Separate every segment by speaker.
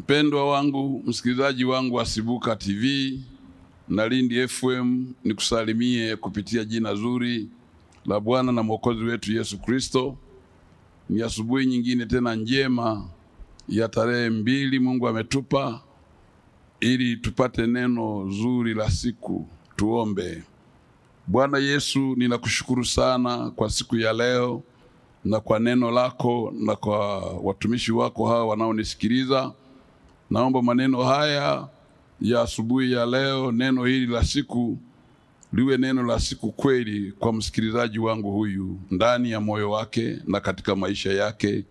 Speaker 1: Mpendwa wangu, msikilizaji wangu wa Sibuka TV na Lindi FM, nikusalimie kupitia jina zuri la Bwana na Mwokozi wetu Yesu Kristo. Ni asubuhi nyingine tena njema ya tarehe 2 Mungu ametupa ili tupate neno zuri la siku. Tuombe. Bwana Yesu, ninakushukuru sana kwa siku ya leo na kwa neno lako na kwa watumishi wako hawa wanaonisikiliza. Naomba maneno haya ya asubuhi ya leo, neno hili la siku, liwe neno la siku kweli kwa msikilizaji wangu huyu, ndani ya moyo wake na katika maisha yake,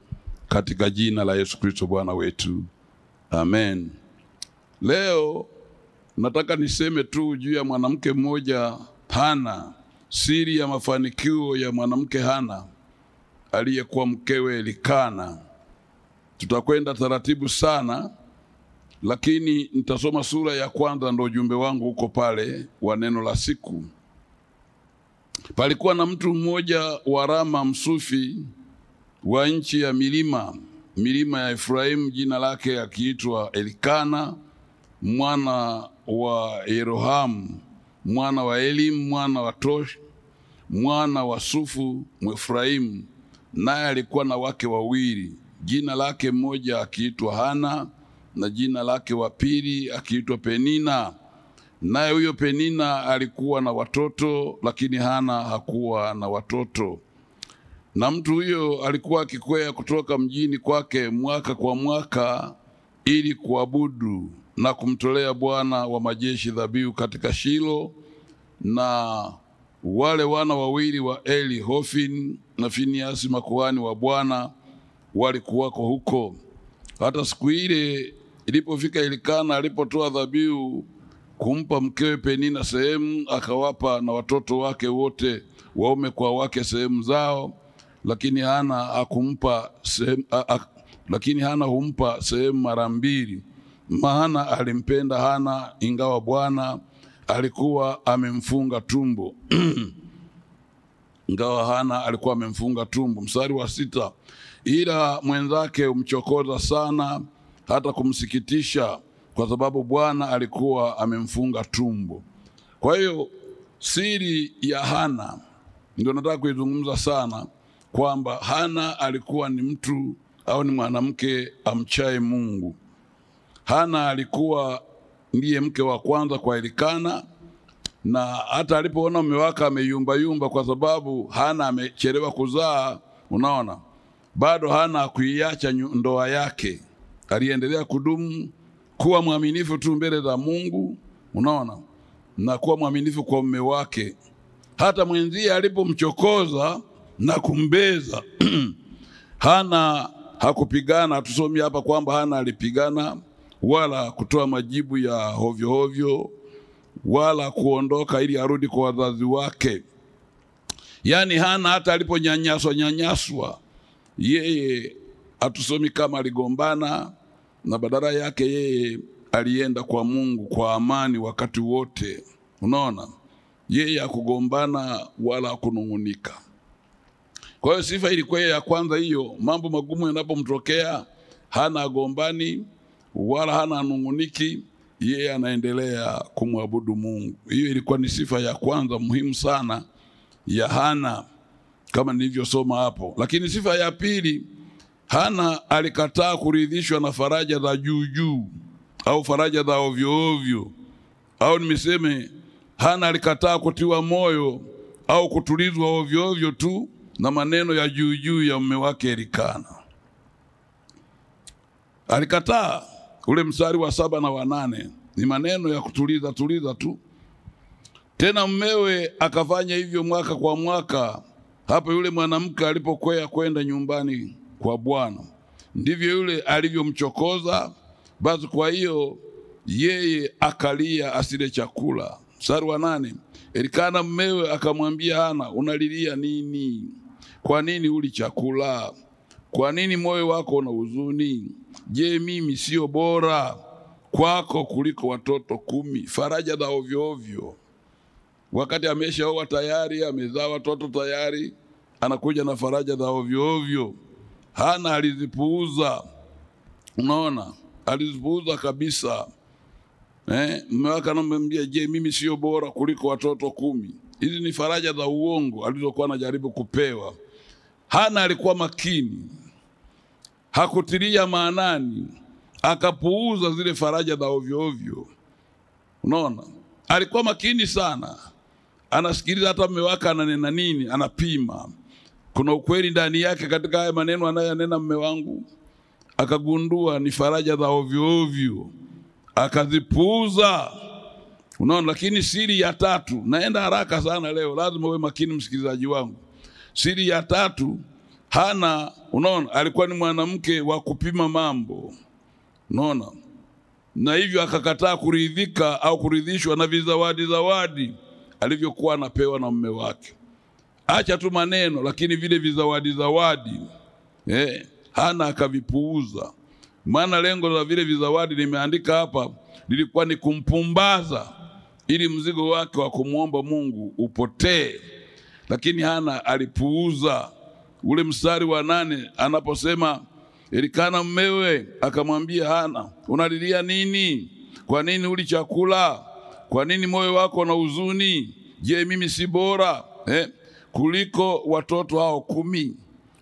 Speaker 1: katika jina la Yesu Kristo Bwana wetu. Amen. Leo nataka niseme tu juu ya mwanamke mmoja, Hana, siri ya mafanikio ya mwanamke Hana aliyekuwa mkewe Elikana. Tutakwenda taratibu sana, lakini nitasoma sura ya kwanza, ndio ujumbe wangu uko pale wa neno la siku. Palikuwa na mtu mmoja wa Rama Msufi wa nchi ya milima ya Efraimu, jina lake akiitwa Elikana mwana wa Yerohamu, mwana wa Elimu, mwana wa Tosh, mwana wa Sufu Mwefraimu. Naye alikuwa na wake wawili, jina lake mmoja akiitwa Hana na jina lake wa pili akiitwa Penina. Naye huyo Penina alikuwa na watoto, lakini Hana hakuwa na watoto. Na mtu huyo alikuwa akikwea kutoka mjini kwake mwaka kwa mwaka ili kuabudu na kumtolea Bwana wa majeshi dhabihu katika Shilo. Na wale wana wawili wa Eli, Hofni na Finiasi, makuhani wa Bwana, walikuwako huko. Hata siku ile ilipofika, Elikana alipotoa dhabihu kumpa mkewe Penina sehemu, akawapa na watoto wake wote waume kwa wake sehemu zao, lakini Hana humpa sehemu mara mbili. Maana alimpenda Hana, ingawa Bwana alikuwa amemfunga tumbo. Ingawa Hana alikuwa amemfunga tumbo. Mstari wa 6, ila mwenzake umchokoza sana hata kumsikitisha, kwa sababu Bwana alikuwa amemfunga tumbo. Kwa hiyo siri ya Hana ndio nataka kuizungumza sana, kwamba Hana alikuwa ni mtu au ni mwanamke amchaye Mungu. Hana alikuwa ndiye mke wa kwanza kwa Elikana, na hata alipoona mume wake ameyumba kwa sababu Hana amechelewa kuzaa, unaona, bado Hana hakuiacha ndoa yake. Aliendelea kudumu kuwa mwaminifu tu mbele za Mungu, unaona, na kuwa mwaminifu kwa mume wake. Hata mwenzie alipomchokoza na kumbeza Hana hakupigana. Tusomi hapa kwamba Hana alipigana, wala kutoa majibu ya hovyo hovyo, wala kuondoka ili arudi kwa wazazi wake. Yani Hana hata aliponyanyaswa yeye atusomi kama aligombana, na badala yake yeye alienda kwa Mungu kwa amani wakati wote. Unaona, yeye hakugombana wala hakunungunika. Kwa hiyo sifa ilikuwa ya kwanza hiyo. Mambo magumu yanapomtokea, Hana agombani wala Hana anunguniki, yeye anaendelea kumwabudu Mungu. Hiyo ilikuwa ni sifa ya kwanza muhimu sana ya Hana, kama nilivyosoma hapo. Lakini sifa ya pili, Hana alikataa kuridhishwa na faraja za juu au faraja za ovyo, au nimeseme Hana alikataa kutiwa moyo au kutulizwa ovyo tu na maneno ya juu ya mume wake Elikana. Alikataa. Ule mstari wa 7 na wa 8 ni maneno ya kutuliza tu. Tena mumewe akafanya hivyo mwaka kwa mwaka. Hapo yule mwanamke alipokwea kwenda nyumbani kwa Bwana, ndivyo yule alivyomchokoza. Basi kwa hiyo yeye akalia asile chakula. Mstari wa 8, Elikana mumewe akamwambia Hana, unalilia nini? Kwa nini uli chakula? Kwa nini moyo wako una huzuni? Je, mimi sio bora kwako kuliko watoto 10? Faraja za ovyo. Wakati ameshaoa tayari, amezaa watoto tayari, anakuja na faraja za ovyo. Hana alizipuuza. Unaona, alizipuuza kabisa. Mume wake anamwambia, je, mimi sio bora kuliko watoto 10? Hizi ni faraja za uongo alizokuwa anajaribu kupewa. Hana alikuwa makini, hakutilia maanani, akapuuza zile faraja za ovyo ovyo. Unaona, alikuwa makini sana, anasikiliza hata mume wake ananena nini, anapima kuna ukweli ndani yake katika haya maneno anayanena mume wangu. Akagundua ni faraja za ovyo ovyo, akazipuuza. Unaona, lakini siri ya tatu, naenda haraka sana leo, lazima uwe makini msikilizaji wangu. Siri ya tatu, Hana, unaona, alikuwa ni mwanamke wa kupima mambo. Unaona, na hivyo akakataa kuridhika au kuridhishwa na zawadi alivyokuwa anapewa na mume wake. Acha tu maneno, lakini vile zawadi Hana akavipuuza. Maana lengo la vile vizawadi nimeandika hapa lilikuwa ni kumpumbaza, ili mzigo wake wa kumuomba Mungu upotee. Lakini Hana alipuuza. Ule mstari wa 8 anaposema, Elikana mmewe akamwambia Hana, unalilia nini? Kwa nini uli chakula? Kwa nini moyo wako na huzuni? Je, mimi si bora kuliko watoto hao 10?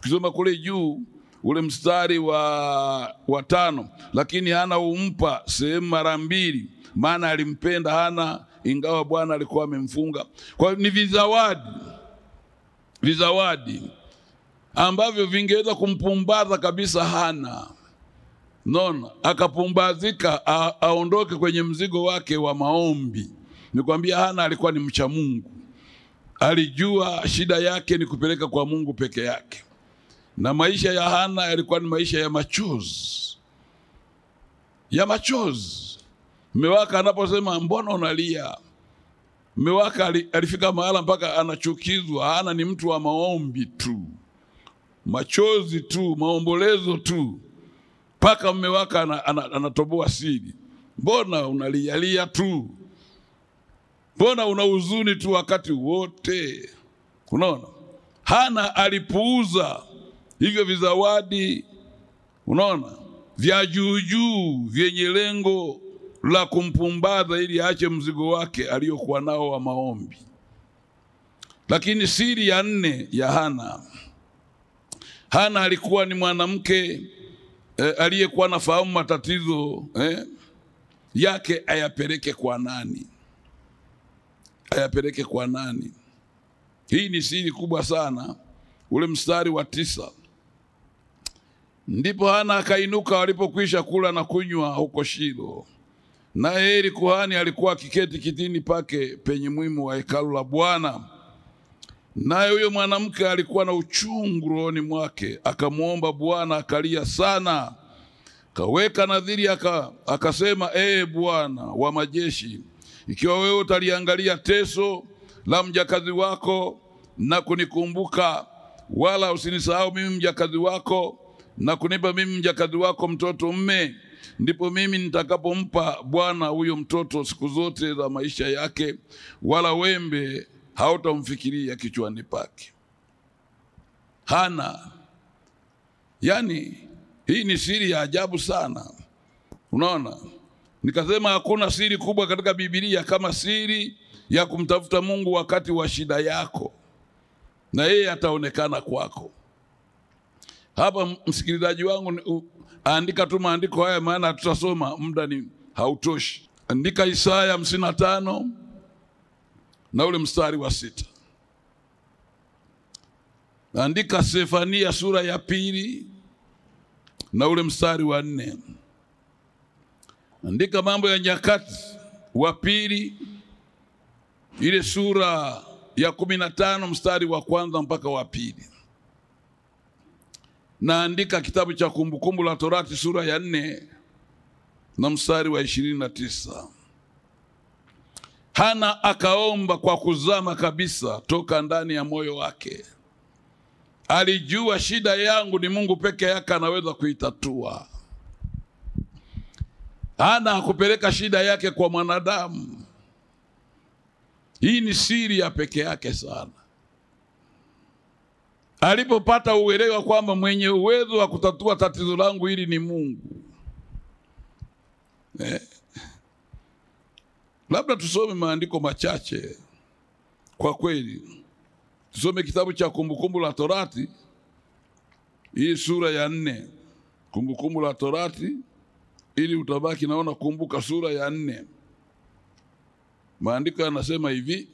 Speaker 1: Kusoma kule juu ule mstari wa 5, lakini Hana umpa sehemu mara 2, maana alimpenda Hana ingawa Bwana alikuwa amemfunga. Kwa ni vizawadi ambavyo vingeweza kumpumbaza kabisa Hana. Nona, akapumbazika, aondoke kwenye mzigo wake wa maombi. Nikwambia Hana alikuwa ni mcha Mungu. Alijua shida yake ni kupeleka kwa Mungu peke yake. Na maisha ya Hana yalikuwa ni maisha ya machozi. Mume wake anaposema, mbona unalia? Mume wake alifika mahala mpaka anachukizwa. Hana ni mtu wa maombi tu, machozi tu, maombolezo tu, mpaka mume wake anatoboa siri. Mbona unalia tu? Mbona una huzuni tu wakati wote? Unaona, Hana alipuuza hivyo vizawadi, unaona, vya juu vyenye lengo la kumpumbaza ili aache mzigo wake aliyokuwa nao wa maombi. Lakini siri ya 4 ya Hana alikuwa ni mwanamke aliyekuwa anafahamu matatizo yake ayapeleke kwa nani? Ayapeleke kwa nani? Hii ni siri kubwa sana. Ule mstari wa 9, ndipo Hana akainuka walipokwisha kula na kunywa huko Shilo. Naye Eli kuhani alikuwa akiketi kitini pake penye mwimu wa hekalu la Bwana. Naye huyo mwanamke alikuwa na uchungu rohoni mwake, akamuomba Bwana, akalia sana. Kaweka nadhiri akasema, Bwana wa majeshi, ikiwa wewe utaliangalia teso la mjakazi wako na kunikumbuka, wala usinisahau mimi mjakazi wako, na kunipa mimi mjakazi wako mtoto mme, ndipo mimi nitakapompa Bwana huyo mtoto siku zote za maisha yake, wala wembe hautamfikiria kichwani pake. Hana, yani hii ni siri ya ajabu sana. Unaona, nikasema hakuna siri kubwa katika Biblia kama siri ya kumtafuta Mungu wakati wa shida yako, na yeye ataonekana kwako. Hapa msikilizaji wangu, andika tu maandiko haya, maana tutasoma muda ni hautoshi. Andika Isaya 55 na ule mstari wa 6. Andika Sefania sura ya 2 na ule mstari wa 4. Andika Mambo ya Nyakati wa 2 ile sura ya 15 mstari wa 1 mpaka wa 2. Na andika kitabu cha Kumbukumbu la Torati sura ya 4 na mstari wa 29. Hana akaomba kwa kuzama kabisa toka ndani ya moyo wake. Alijua shida yangu ni Mungu peke yake anaweza kuitatua. Hana hakupeleka shida yake kwa mwanadamu. Hii ni siri ya peke yake sana. Alipopata uelewa kwamba mwenye uwezo wa kutatua tatizo langu hili ni Mungu, Labda tusome maandiko machache kwa kweli. Tusome kitabu cha Kumbukumbu la Torati, hii sura ya 4. Kumbukumbu la Torati, ili utabaki naona kumbuka sura ya 4. Maandiko yanasema hivi,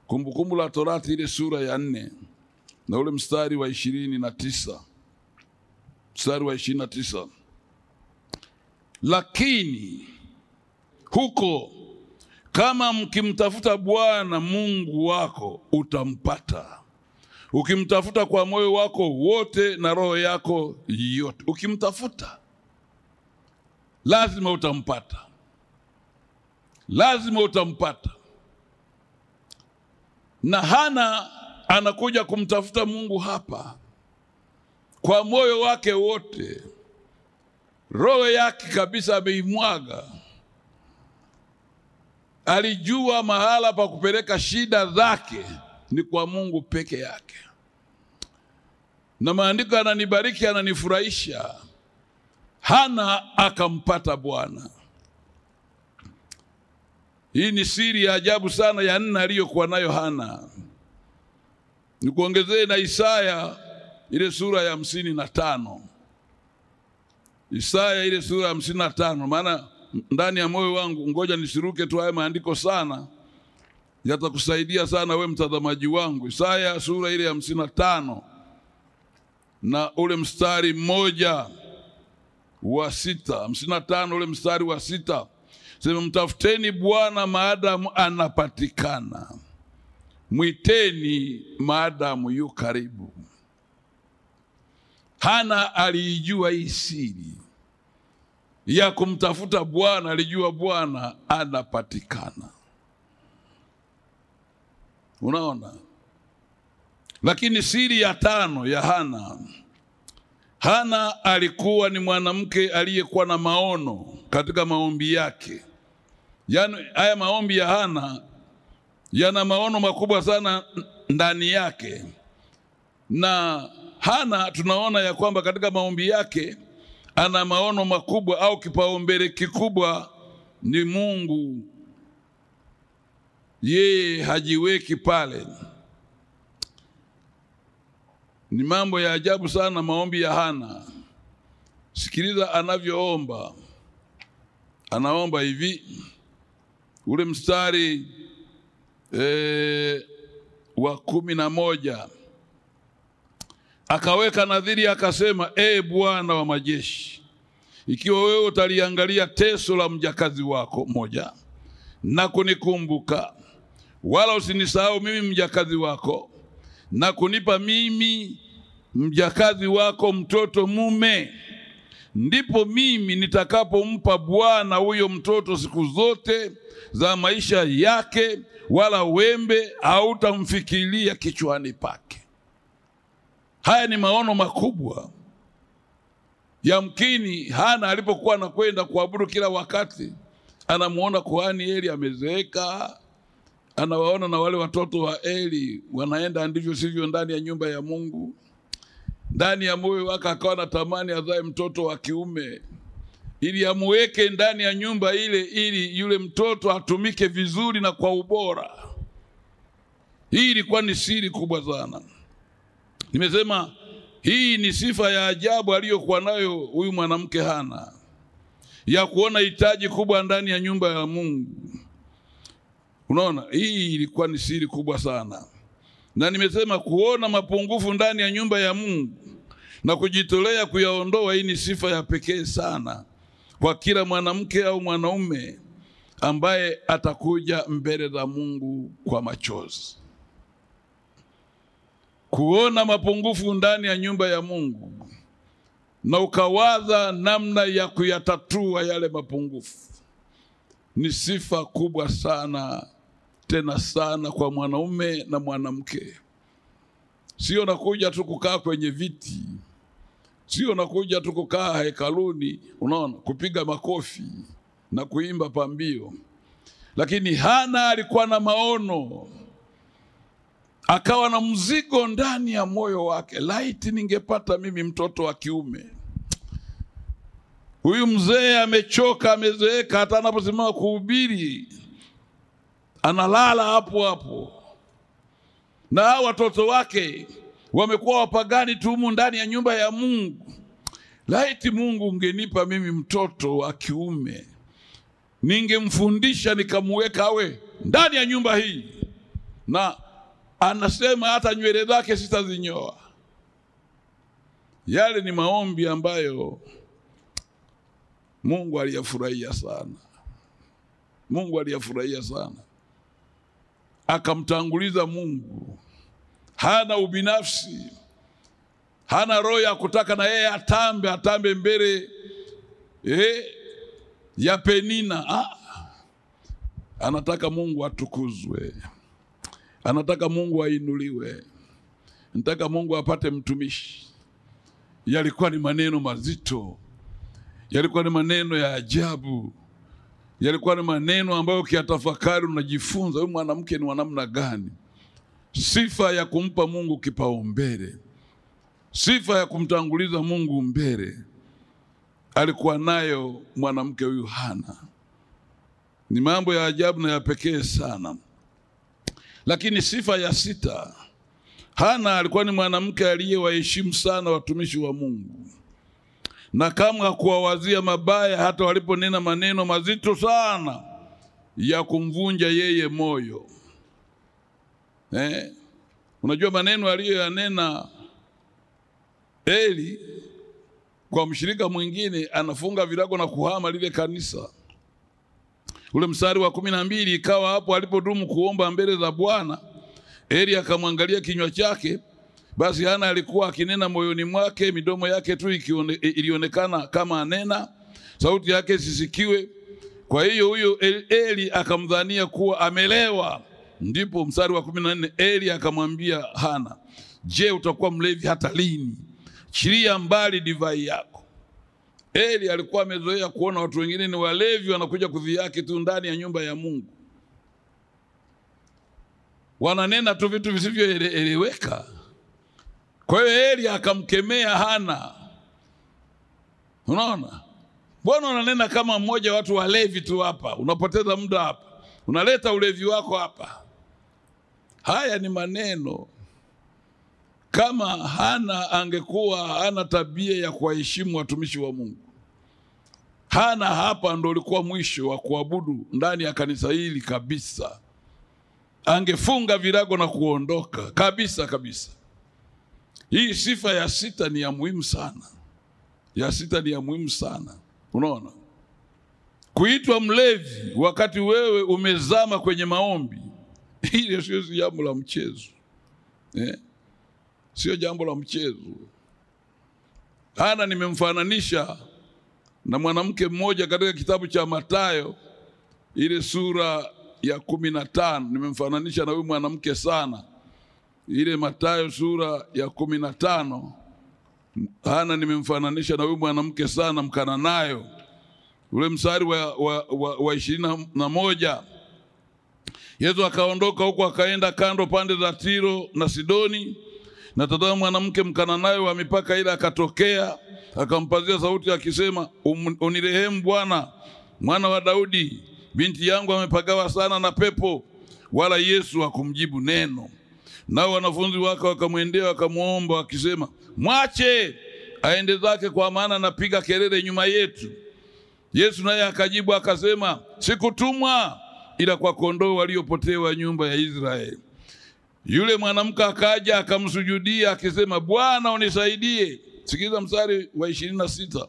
Speaker 1: Kumbukumbu la Torati ile sura ya 4 na ule mstari wa 29. Mstari wa 29. Lakini huko kama mkimtafuta Bwana Mungu wako utampata, ukimtafuta kwa moyo wako wote na roho yako yote. Ukimtafuta lazima utampata, lazima utampata. Na Hana anakuja kumtafuta Mungu hapa kwa moyo wake wote, roho yake kabisa ameimwaga. Alijua mahala pa kupeleka shida zake ni kwa Mungu peke yake. Na maandiko yananibariki, yananifurahisha. Hana akampata Bwana. Hii ni siri ya ajabu sana ya 4 aliyokuwa nayo Hana. Nikuongezee na Isaya ile sura ya 55. Isaya ile sura ya 55, maana ndani ya moyo wangu, ngoja nisiruke tu haya maandiko sana, yatakusaidia sana we mtazamaji wangu. Isaya sura ile ya 55 na ule mstari 1 wa 6. 55 ule mstari wa 6. Sema, mtafuteni Bwana maadamu anapatikana, mwiteni maadamu yu karibu. Hana alijua hii siri ya kumtafuta Bwana, alijua Bwana anapatikana. Unaona? Lakini siri ya 5 ya Hana. Hana alikuwa ni mwanamke aliyekuwa na maono katika maombi yake. Yaani haya maombi ya Hana yana maono makubwa sana ndani yake. Na Hana tunaona ya kwamba katika maombi yake ana maono makubwa, au kipaumbele kikubwa ni Mungu. Yeye hajiweki pale. Ni mambo ya ajabu sana maombi ya Hana. Sikiliza anavyoomba. Anaomba hivi, ule mstari wa 11. Akaweka nadhiri akasema, Bwana wa majeshi, ikiwa wewe utaliangalia teso la mjakazi wako moja na kunikumbuka, wala usinisahau mimi mjakazi wako, na kunipa mimi mjakazi wako mtoto mume, ndipo mimi nitakapompa Bwana huyo mtoto siku zote za maisha yake, wala wembe hautamfikiria kichwani pake. Haya ni maono makubwa. Yamkini Hana alipokuwa anakwenda kuabudu kila wakati, anamuona kuhani Eli amezeeka, anawaona na wale watoto wa Eli wanaenda ndivyo sivyo ndani ya nyumba ya Mungu. Ndani ya moyo wake akawa anatamani azae mtoto wa kiume, ili amuweke ndani ya nyumba ile, ili yule mtoto atumike vizuri na kwa ubora. Hii ilikuwa ni siri kubwa sana. Nimesema hii ni sifa ya ajabu aliyokuwa nayo huyu mwanamke Hana, ya kuona hitaji kubwa ndani ya nyumba ya Mungu. Unaona, hii ilikuwa ni siri kubwa sana. Na nimesema kuona mapungufu ndani ya nyumba ya Mungu na kujitolea kuyaondoa, hii ni sifa ya pekee sana kwa kila mwanamke au mwanaume ambaye atakuja mbele za Mungu kwa machozi. Kuona mapungufu ndani ya nyumba ya Mungu na ukawaza namna ya kuyatatua yale mapungufu ni sifa kubwa sana, tena sana, kwa mwanaume na mwanamke. Sio nakuja tu kukaa kwenye viti, sio nakuja tu kukaa hekaluni, unaona, kupiga makofi na kuimba pambio. Lakini Hana alikuwa na maono, akawa na mzigo ndani ya moyo wake. Laiti ningepata mimi mtoto wa kiume. Huyu mzee amechoka, amezeeka, hata anaposimama kuhubiri analala hapo hapo. Na watoto wake wamekuwa wapagani tu humu ndani ya nyumba ya Mungu. Laiti Mungu ungenipa mimi mtoto wa kiume, ningemfundisha nikamweka awe ndani ya nyumba hii. Na anasema hata nywele zake sitazinyoa. Yale ni maombi ambayo Mungu aliyafurahia sana. Mungu aliyafurahia sana. Akamtanguliza Mungu. Hana ubinafsi. Hana roho ya kutaka na yeye atambe mbele ya Penina. Anataka Mungu atukuzwe. Anataka Mungu ainuliwe. Anataka Mungu apate mtumishi. Yalikuwa ni maneno mazito. Yalikuwa ni maneno ya ajabu. Yalikuwa ni maneno ambayo ukiyatafakari unajifunza huyu mwanamke ni wa namna gani. Sifa ya kumpa Mungu kipaumbele. Sifa ya kumtanguliza Mungu mbele. Alikuwa nayo mwanamke huyu Hana. Ni mambo ya ajabu na ya pekee sana. Lakini sifa ya 6, Hana alikuwa ni mwanamke aliyewaheshimu sana watumishi wa Mungu. Na kama hakuwawazia mabaya hata waliponena maneno mazito sana ya kumvunja yeye moyo. Unajua maneno aliyoyanena Eli kwa mshirika mwingine, anafunga virago na kuhama lile kanisa. Ule mstari wa 12, ikawa hapo alipodumu kuomba mbele za Bwana, Eli akamwangalia kinywa chake. Basi Hana alikuwa akinena moyoni mwake, midomo yake tu ilionekana kama anena, sauti yake sisikiwe. Kwa hiyo huyo Eli akamdhania kuwa amelewa. Ndipo mstari wa 14, Eli akamwambia Hana, je, utakuwa mlevi hata lini? Chilia mbali divai yako. Eli alikuwa amezoea kuona watu wengine ni walevi, wanakuja kudhihaki tu ndani ya nyumba ya Mungu. Wananena tu vitu visivyoeleweka. Kwa hiyo Eli akamkemea Hana. Unaona? Mbona unanena kama mmoja watu walevi tu hapa? Unapoteza muda hapa. Unaleta ulevi wako hapa. Haya ni maneno. Kama Hana angekuwa hana tabia ya kuwaheshimu watumishi wa Mungu, Hana hapa ndo ulikuwa mwisho wa kuabudu ndani ya kanisa hili kabisa. Angefunga virago na kuondoka kabisa kabisa. Hii sifa ya 6 ni ya muhimu sana. Ya 6 ni ya muhimu sana. Unaona? Kuitwa mlevi wakati wewe umezama kwenye maombi, hili sio jambo la mchezo. Sio jambo la mchezo. Hana nimemfananisha na mwanamke mmoja katika kitabu cha Mathayo ile sura ya 15. Nimemfananisha na huyu mwanamke sana. Ile Mathayo sura ya 15. Hana nimemfananisha na huyu mwanamke sana Mkananayo. Ule mstari wa 21. Yesu akaondoka huko akaenda kando pande za Tiro na Sidoni. Na tazama mwanamke Mkananayo wa mipaka ile akatokea, akampazia sauti akisema, unirehemu Bwana, mwana wa Daudi, binti yangu amepagawa sana na pepo. Wala Yesu hakumjibu neno. Nao wanafunzi wake wakamwendea wakamuomba wakisema, mwache aende zake kwa maana anapiga kelele nyuma yetu. Yesu naye akajibu akasema, sikutumwa ila kwa kondoo waliopotewa nyumba ya Israeli. Yule mwanamke akaja akamsujudia akisema, Bwana unisaidie. Sikiza mstari wa 26.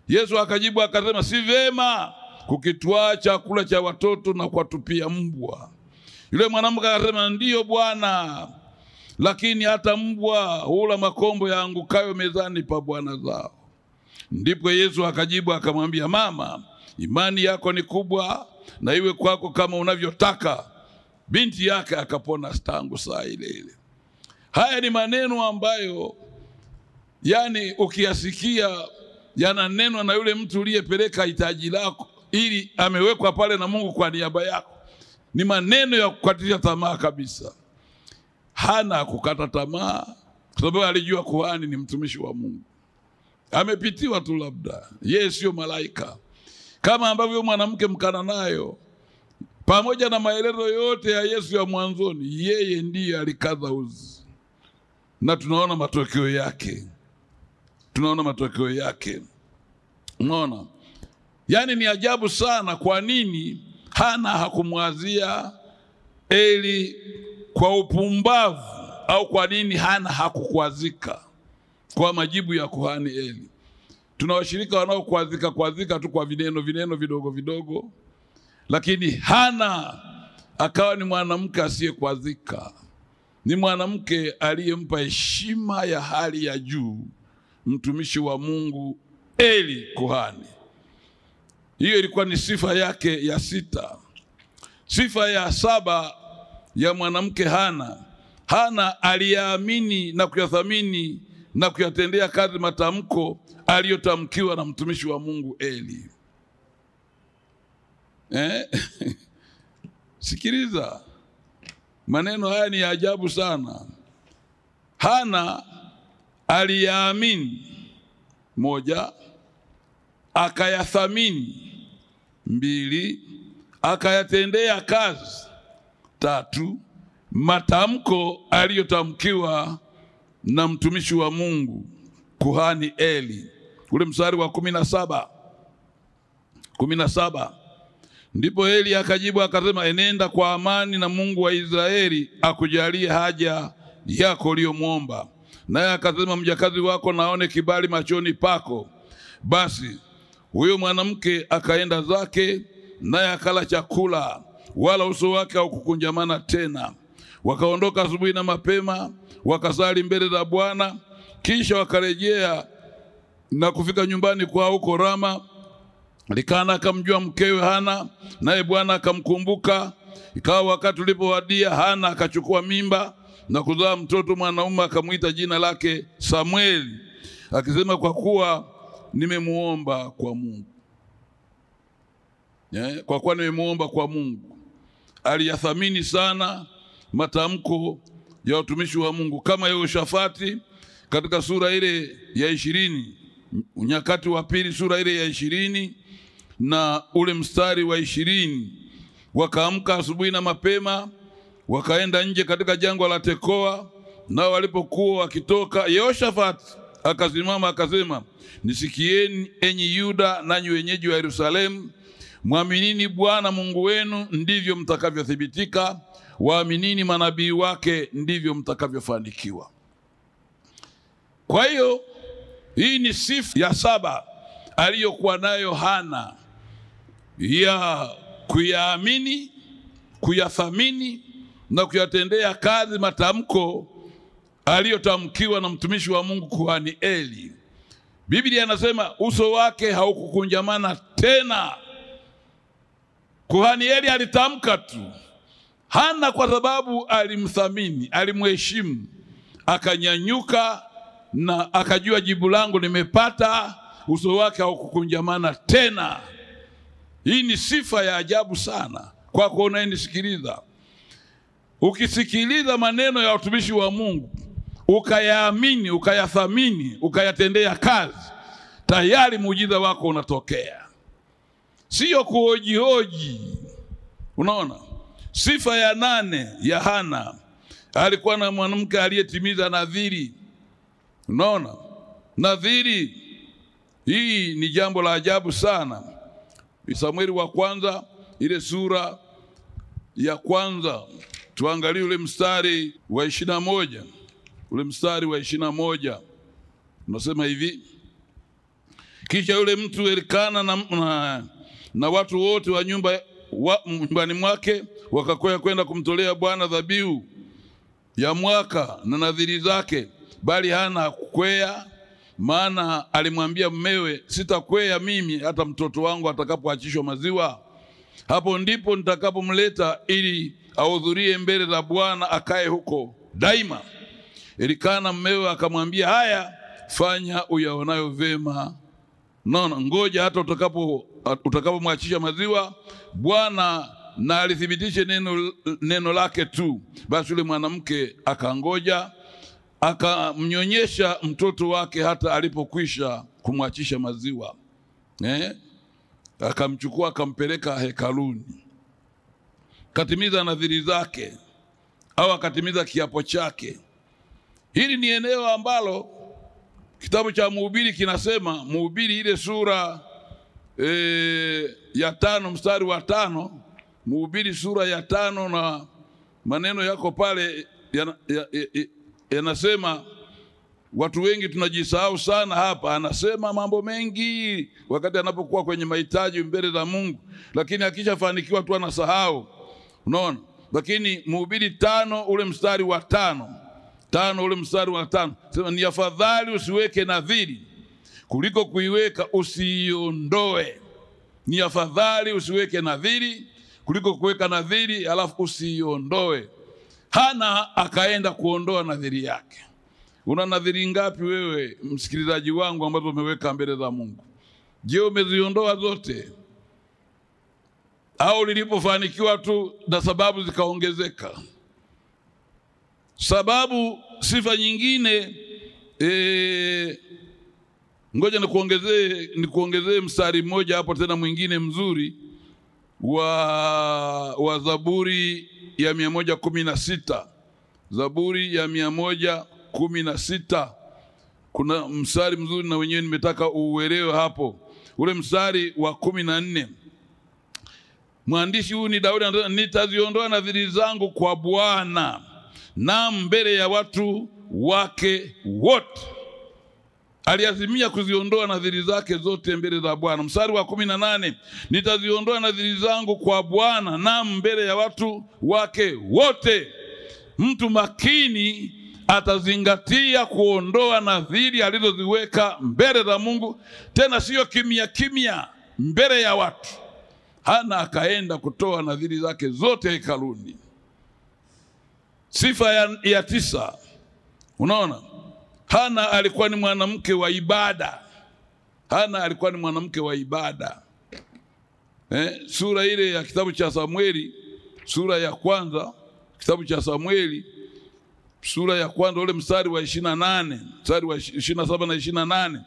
Speaker 1: Yesu akajibu akasema, si vema kukitwaa chakula cha watoto na kuwatupia mbwa. Yule mwanamke akasema, ndiyo Bwana, lakini hata mbwa hula makombo yaangukayo mezani pa bwana zao. Ndipo Yesu akajibu akamwambia, mama, imani yako ni kubwa, na iwe kwako kama unavyotaka. Binti yake akapona tangu saa ile ile. Haya ni maneno ambayo yani ukiyasikia yananenwa na yule mtu uliyepeleka hitaji lako, ili amewekwa pale na Mungu kwa niaba yako. Ni maneno ya kukatisha tamaa kabisa. Hana kukata tamaa kwa sababu alijua kuhani ni mtumishi wa Mungu. amepitiwa tu, labda yeye sio malaika. Kama ambavyo mwanamke Mkananayo, pamoja na maelezo yote ya Yesu ya mwanzoni, yeye ndiye alikaza uzi, na tunaona matokeo yake. Unaona? Yani ni ajabu sana, kwa nini Hana hakumwazia Eli kwa upumbavu, au kwa nini Hana hakukwazika kwa majibu ya kuhani Eli? Tuna washirika wanaokwazika tu kwa vineno vidogo, lakini Hana akawa ni mwanamke asiyekwazika. Ni mwanamke aliyempa heshima ya hali ya juu mtumishi wa Mungu Eli kuhani. Hiyo ilikuwa ni sifa yake ya 6. Sifa ya 7 ya mwanamke Hana aliyaamini na kuyathamini na kuyatendea kazi matamko aliyotamkiwa na mtumishi wa Mungu Eli. Sikiliza, maneno haya ni ya ajabu sana. Hana aliyaamini, 1, akayathamini, 2, akayatendea kazi, 3, matamko aliyotamkiwa na mtumishi wa Mungu kuhani Eli. Ule mstari wa 17, ndipo Eli akajibu akasema, enenda kwa amani, na Mungu wa Israeli akujalie haja yako uliyomwomba. Naye akasema, mjakazi wako naone kibali machoni pako. Basi huyo mwanamke akaenda zake, naye akala chakula, wala uso wake haukukunjamana tena. Wakaondoka asubuhi na mapema, wakasali mbele za Bwana, kisha wakarejea na kufika nyumbani kwa huko Rama. Elikana akamjua mkewe Hana, naye Bwana akamkumbuka. Ikawa wakati ulipowadia, Hana akachukua mimba na kuzaa mtoto mwanaume, akamuita jina lake Samueli, akisema, kwa kuwa nimemuomba kwa Mungu. Kwa kuwa nimemuomba kwa Mungu. Aliyathamini sana matamko ya utumishi wa Mungu, kama Yehoshafati katika sura ile ya 20, Nyakati wa Pili sura ile ya 20 na ule mstari wa 20. Wakaamka asubuhi na mapema, wakaenda nje katika jangwa la Tekoa, nao walipokuwa wakitoka, Yehoshafati akasimama akasema, nisikieni enyi Yuda nanyi wenyeji wa Yerusalemu, mwaminini Bwana Mungu wenu, ndivyo mtakavyothibitika, waaminini manabii wake, ndivyo mtakavyofanikiwa. Kwa hiyo hii ni sifa ya 7 aliyokuwa nayo Hana, ya kuyaamini, kuyathamini na kuyatendea kazi matamko aliyotamkiwa na mtumishi wa Mungu kuhani Eli. Biblia inasema uso wake haukukunjamana tena. Kuhani Eli alitamka tu. Hana kwa sababu alimthamini, alimheshimu, akanyanyuka na akajua jibu langu nimepata, uso wake haukukunjamana tena. Hii ni sifa ya ajabu sana kwa kuona unayenisikiliza. Ukisikiliza maneno ya utumishi wa Mungu, ukayaamini, ukayathamini, ukayatendea kazi, tayari muujiza wako unatokea. Sio kuhoji. Unaona? Sifa ya 8 ya Hana, alikuwa na mwanamke aliyetimiza nadhiri. Unaona? Nadhiri hii ni jambo la ajabu sana. Samueli wa kwanza ile sura ya 1, tuangalie ule mstari wa 21. Ule mstari wa 21 unasema hivi: kisha yule mtu Elikana na watu wote wa nyumbani mwake wakakwea kwenda kumtolea Bwana dhabihu ya mwaka na nadhiri zake, bali Hana hakukwea, maana alimwambia mumewe, sitakwea mimi hata mtoto wangu atakapoachishwa maziwa. Hapo ndipo nitakapomleta ili ahudhurie mbele za Bwana, akae huko daima. Elikana mumewe akamwambia, haya, fanya uyaonayo vema. Ngoja hata utakapomwachisha maziwa, Bwana na alithibitishe neno lake tu. Basi yule mwanamke akangoja, akamnyonyesha mtoto wake hata alipokwisha kumwachisha maziwa. Akamchukua akampeleka hekaluni, katimiza nadhiri zake au akatimiza kiapo chake. Hili ni eneo ambalo kitabu cha Mhubiri kinasema, Mhubiri ile sura ya 5 mstari wa 5, Mhubiri sura ya 5 na maneno yako pale yanasema, watu wengi tunajisahau sana hapa. Anasema mambo mengi wakati anapokuwa kwenye mahitaji mbele za Mungu, lakini akishafanikiwa tu anasahau. Unaona? Lakini Mhubiri 5 ule mstari wa 5 ule mstari wa 5 sema, ni afadhali usiweke nadhiri kuliko kuiweka usiiondoe. Ni afadhali usiweke nadhiri kuliko kuweka nadhiri alafu usiiondoe. Hana akaenda kuondoa nadhiri yake. Una nadhiri ngapi wewe msikilizaji wangu ambazo umeweka mbele za Mungu? Je, umeziondoa zote? Au lilipofanikiwa tu na sababu zikaongezeka? Sababu, sifa nyingine, ngoja nikuongezee mstari mmoja hapo tena mwingine mzuri wa Zaburi ya 116. Zaburi ya 116. Kuna mstari mzuri na wenyewe nimetaka uelewe hapo. Ule mstari wa 14. Mwandishi huyu ni Daudi anasema, nitaziondoa nadhiri zangu kwa Bwana na mbele ya watu wake wote. Aliazimia kuziondoa nadhiri zake zote mbele za Bwana. Mstari wa 18, nitaziondoa nadhiri zangu kwa Bwana na mbele ya watu wake wote. Mtu makini atazingatia kuondoa nadhiri alizoziweka mbele za Mungu, tena sio kimya kimya mbele ya watu. Hana akaenda kutoa nadhiri zake zote hekaluni. Sifa ya 9. Unaona? Hana alikuwa ni mwanamke wa ibada. Hana alikuwa ni mwanamke wa ibada. Sura ile ya kitabu cha Samueli, sura ya 1, kitabu cha Samueli, sura ya 1 ule mstari wa 28, mstari wa 27 na 28.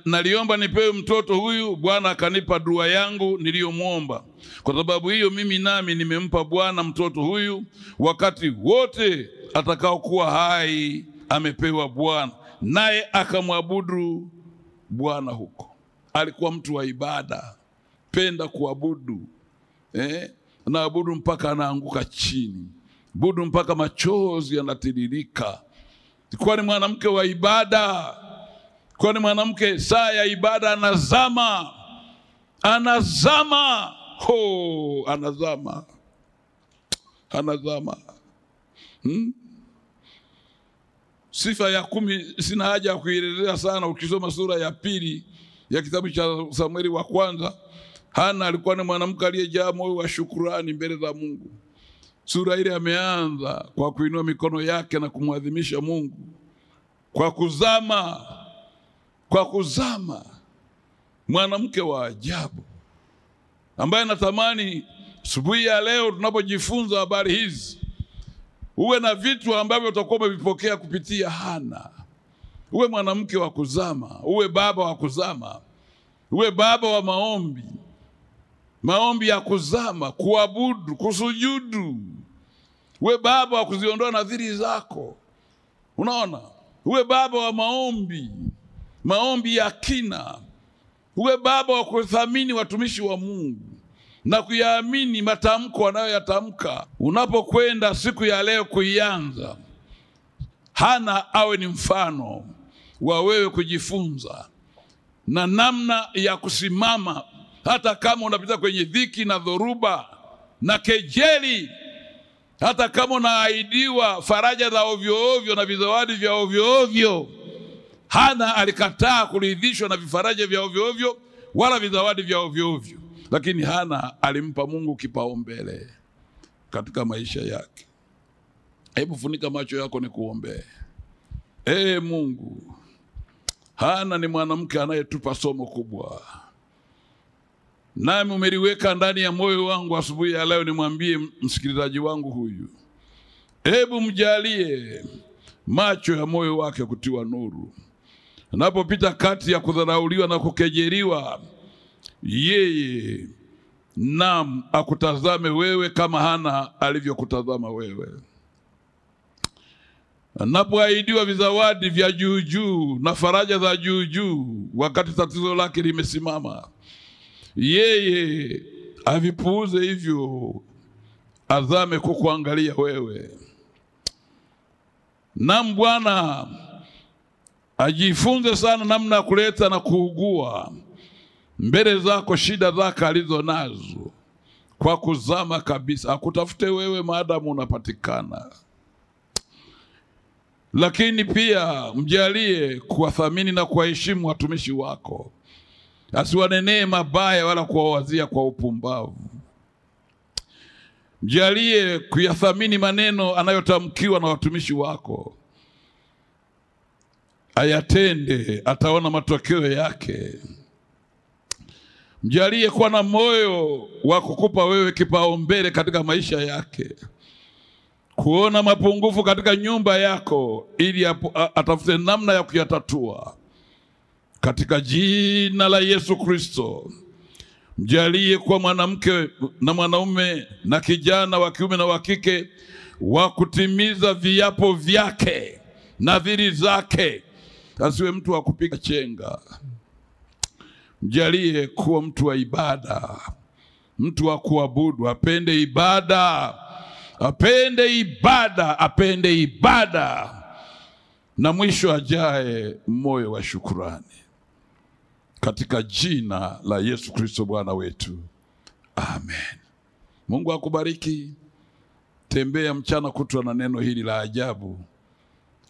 Speaker 1: Naliomba nipewe mtoto huyu, Bwana akanipa dua yangu niliyomuomba. Kwa sababu hiyo mimi nami nimempa Bwana mtoto huyu, wakati wote atakao kuwa hai amepewa Bwana. Naye akamwabudu Bwana huko. Alikuwa mtu wa ibada, penda kuabudu. Anaabudu mpaka anaanguka chini, abudu mpaka machozi yanatiririka. Alikuwa ni mwanamke wa ibada. Kwa ni mwanamke saa ya ibada anazama. Anazama. Sifa ya 10 sina haja ya kuielezea sana. Ukisoma sura ya 2 ya kitabu cha Samueli wa 1, Hana alikuwa ni mwanamke aliyejaa moyo wa shukrani mbele za Mungu. Sura ile ameanza kwa kuinua mikono yake na kumwadhimisha Mungu kwa kuzama. Mwanamke wa ajabu ambaye natamani asubuhi ya leo tunapojifunza habari hizi uwe na vitu ambavyo utakuwa umevipokea kupitia Hana. Uwe mwanamke wa kuzama, uwe baba wa kuzama, uwe baba wa maombi ya kuzama, kuabudu, kusujudu. Uwe baba wa kuziondoa nadhiri zako. Unaona? Uwe baba wa maombi ya kina. Uwe baba wa kuthamini watumishi wa Mungu na kuyaamini matamko wanayoyatamka. Unapokwenda siku ya leo kuianza, Hana awe ni mfano wa wewe kujifunza na namna ya kusimama hata kama unapita kwenye dhiki na dhoruba na kejeli. Hata kama unaahidiwa faraja za ovyo ovyo na vizawadi vya ovyo ovyo. Hana alikataa kuridhishwa na vifaraja vya ovyo ovyo wala vizawadi vya ovyo ovyo. Lakini Hana alimpa Mungu kipaumbele katika maisha yake. Hebu funika macho yako nikuombee. Mungu, Hana ni mwanamke anayetupa somo kubwa. Nami umeliweka ndani ya moyo wangu asubuhi ya leo nimwambie msikilizaji wangu huyu. Hebu mjalie macho ya moyo wake kutiwa nuru. Anapopita kati ya kudharauliwa na kukejeliwa, yeye akutazame wewe kama Hana alivyokutazama wewe. Anapoahidiwa vizawadi vya juu juu na faraja za juu juu wakati tatizo lake limesimama, yeye avipuuze hivyo, azame kukuangalia wewe. Bwana ajifunze sana namna ya kuleta na kuugua mbele zako shida zake alizo nazo kwa kuzama kabisa. Akutafute wewe maadamu unapatikana. Lakini pia mjalie kuwathamini na kuwaheshimu watumishi wako. Asiwanenee mabaya wala kuwawazia kwa upumbavu. Mjalie kuyathamini maneno anayotamkiwa na watumishi wako. Ayatende, ataona matokeo yake. Mjalie kuwa na moyo wa kukupa wewe kipaumbele katika maisha yake. Kuona mapungufu katika nyumba yako ili atafute namna ya kuyatatua. Katika jina la Yesu Kristo. Mjalie kuwa mwanamke na mwanaume na kijana wa kiume na wa kike wa kutimiza viapo vyake, nadhiri zake. Asiwe mtu wa kupiga chenga. Mjalie kuwa mtu wa ibada, mtu wa kuabudu. Apende ibada, apende ibada, apende ibada. Na mwisho ajae moyo wa shukrani. Katika jina la Yesu Kristo Bwana wetu. Amen. Mungu akubariki. Tembea mchana kutwa na neno hili la ajabu.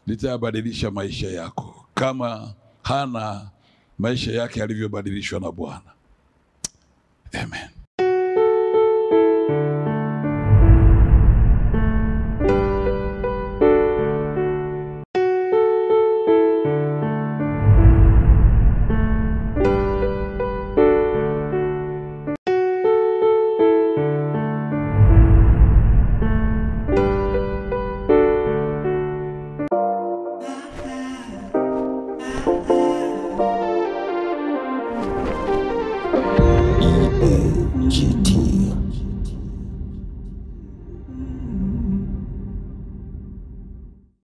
Speaker 1: Litabadilisha maisha yako kama Hana maisha yake yalivyobadilishwa na Bwana. Amen.